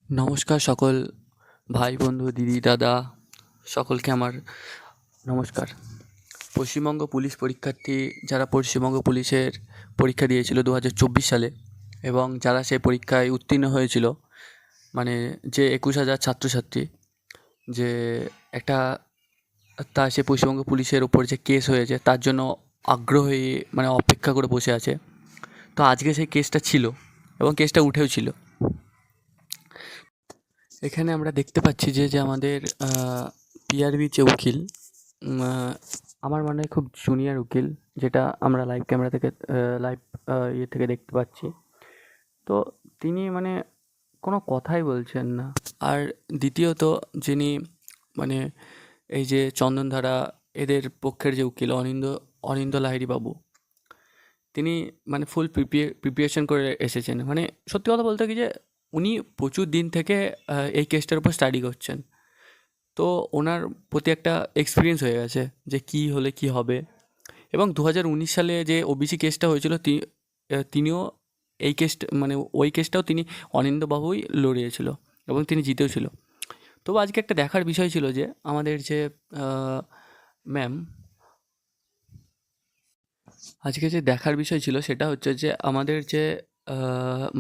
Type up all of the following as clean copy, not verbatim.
নমস্কার সকল ভাই বন্ধু দিদি দাদা সকলকে আমার নমস্কার। পশ্চিমবঙ্গ পুলিশ পরীক্ষার্থী যারা পশ্চিমবঙ্গ পুলিশের পরীক্ষা দিয়েছিল 2024 সালে এবং যারা সেই পরীক্ষায় উত্তীর্ণ হয়েছিল, মানে যে 21,000 ছাত্রছাত্রী, যে একটা সে পশ্চিমবঙ্গ পুলিশের ওপর যে কেস হয়েছে তার জন্য আগ্রহী মানে অপেক্ষা করে বসে আছে। তো আজকে সেই কেসটা ছিল এবং কেসটা উঠেও ছিল। এখানে আমরা দেখতে পাচ্ছি যে আমাদের পিআরবি যে উকিল, আমার মনে হয় খুব জুনিয়র উকিল, যেটা আমরা লাইভ ক্যামেরা থেকে লাইভ ইয়ে থেকে দেখতে পাচ্ছি। তো তিনি মানে কোনো কথাই বলছেন না। আর দ্বিতীয়ত যিনি মানে এই যে চন্দনধারা এদের পক্ষের যে উকিল অনিন্দ্য লাহিড়ী বাবু, তিনি মানে ফুল প্রিপারেশন করে এসেছেন। মানে সত্যি কথা বলতে কি যে উনি প্রচুর দিন থেকে এই কেসটার উপর স্টাডি করছেন। তো ওনার প্রতি একটা এক্সপিরিয়েন্স হয়ে গেছে যে কী হলে কী হবে। এবং 2019 সালে যে ওবিসি কেসটা হয়েছিল তিনিও এই কেসটা মানে ওই কেসটাও তিনি অনিন্দ্যবাবুই লড়িয়েছিল এবং তিনি জিতেও ছিল। তবু আজকে একটা দেখার বিষয় ছিল যে আমাদের যে ম্যাম, আজকে যে দেখার বিষয় ছিল সেটা হচ্ছে যে আমাদের যে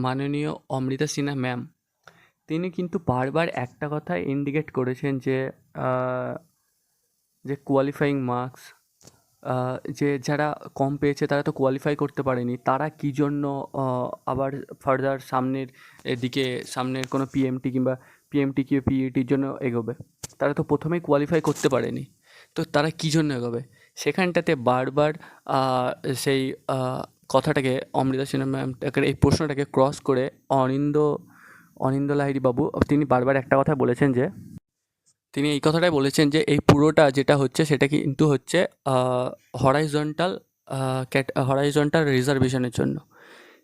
মাননীয় অমৃতা সিনহা ম্যাম, তিনি কিন্তু বারবার একটা কথা ইন্ডিকেট করেছেন যে যে কোয়ালিফাইং মার্কস, যে যারা কম পেয়েছে তারা তো কোয়ালিফাই করতে পারেনি, তারা কী জন্য আবার ফার্দার সামনের কোনো পিএমটি কিংবা পিএমটি কি পিইটির জন্য এগোবে। তারা তো প্রথমেই কোয়ালিফাই করতে পারেনি, তো তারা কী জন্য এগোবে। সেখানটাতে বারবার সেই কথাটাকে অমৃতা সিনহা ম্যামটাকে এই প্রশ্নটাকে ক্রস করে অনিন্দ্য লাহিড়ী বাবু তিনি বারবার একটা কথা বলেছেন যে তিনি এই কথাটাই বলেছেন যে এই পুরোটা যেটা হচ্ছে সেটা কিন্তু হচ্ছে হরাইজন্টাল রিজার্ভেশনের জন্য।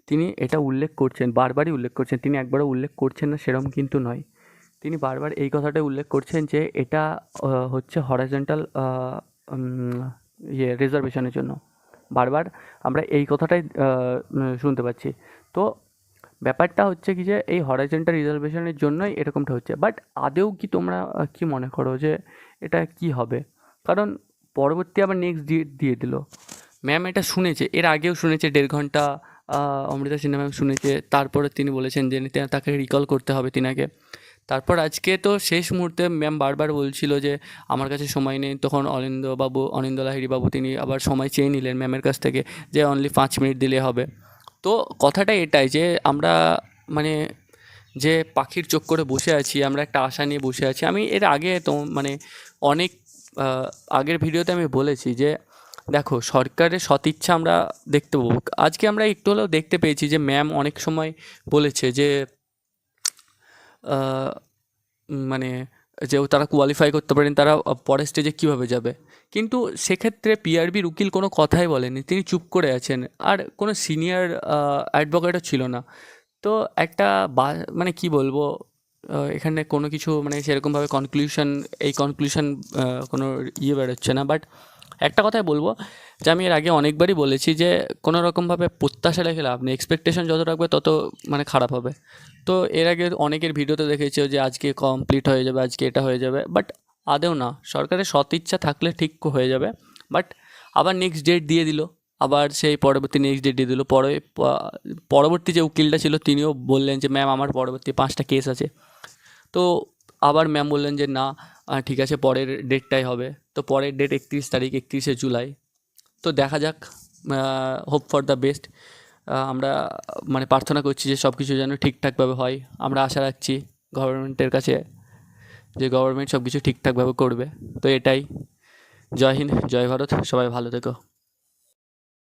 তিনি এটা উল্লেখ করছেন, বারবারই উল্লেখ করছেন, তিনি একবারও উল্লেখ করছেন না সেরকম কিন্তু নয়। তিনি বারবার এই কথাটাই উল্লেখ করছেন যে এটা হচ্ছে হরাইজন্টাল রিজার্ভেশনের জন্য। বারবার আমরা এই কথাটাই শুনতে পাচ্ছি। তো ব্যাপারটা হচ্ছে কি যে এই হরাইজন্টাল রিজার্ভেশনের জন্যই এরকমটা হচ্ছে। বাট আদৌ কি তোমরা কি মনে করো যে এটা কি হবে? কারণ পরবর্তী আবার নেক্সট ডেট দিয়ে দিল। ম্যাম এটা শুনেছে, এর আগেও শুনেছে 1.5 ঘন্টা অমৃতা সিনহা ম্যাম শুনেছে। তারপরে তিনি বলেছেন যে তাকে রিকল করতে হবে তিনাকে। তারপর আজকে তো শেষ মুহূর্তে ম্যাম বারবার বলছিল যে আমার কাছে সময় নেই। তখন অনিন্দ্য লাহিড়ী বাবু তিনি আবার সময় চেয়ে নিলেন ম্যামের কাছ থেকে যে অনলি 5 মিনিট দিলে হবে। তো কথাটা এটাই যে আমরা মানে যে পাখির চোখ করে বসে আছি, আমরা একটা আশা নিয়ে বসে আছি। আমি এর আগে তো মানে অনেক আগের ভিডিওতে আমি বলেছি যে দেখো, সরকারের সদিচ্ছা আমরা দেখতে পাবো। আজকে আমরা একটু হলেও দেখতে পেয়েছি যে ম্যাম অনেক সময় বলেছে যে মানে যে তারা কোয়ালিফাই করতে পারেন, তারা পরের স্টেজে কীভাবে যাবে। কিন্তু সেক্ষেত্রে পিআরবির উকিল কোনো কথাই বলেনি, তিনি চুপ করে আছেন। আর কোনো সিনিয়র অ্যাডভোকেটও ছিল না। তো একটা মানে কি বলবো, এখানে কোনো কিছু মানে সেরকমভাবে কনক্লুশন কোনো বেরোচ্ছে না। বাট একটা কথাই বলবো যে আমি এর আগে অনেকবারই বলেছি যে কোনো রকমভাবে প্রত্যাশা রেখে লাভ নেই। এক্সপেকটেশন যত রাখবে তত মানে খারাপ হবে। তো এর আগে অনেকের ভিডিওতে দেখেছি যে আজকে কমপ্লিট হয়ে যাবে, আজকে এটা হয়ে যাবে। বাট আদেও না, সরকারের সদিচ্ছা থাকলে ঠিক হয়ে যাবে। বাট আবার নেক্সট ডেট দিয়ে দিল, আবার সেই পরবর্তী নেক্সট ডেট দিয়ে দিল। পরবর্তী যে উকিলটা ছিল তিনিও বললেন যে ম্যাম আমার পরবর্তী 5টা কেস আছে। তো আবার ম্যাম বললেন যে না, ঠিক আছে পরের ডেটটাই হবে। তো পরের ডেট 31 তারিখ, 31শে জুলাই। তো দেখা যাক, হোপ ফর দ্য বেস্ট। আমরা মানে প্রার্থনা করছি যে সব কিছু যেন ঠিকঠাকভাবে হয়। আমরা আশা রাখছি গভর্নমেন্টের কাছে যে গভর্নমেন্ট সব কিছু ঠিকঠাকভাবে করবে। তো এটাই। জয় হিন্দ, জয় ভারত, সবাই ভালো থেকো।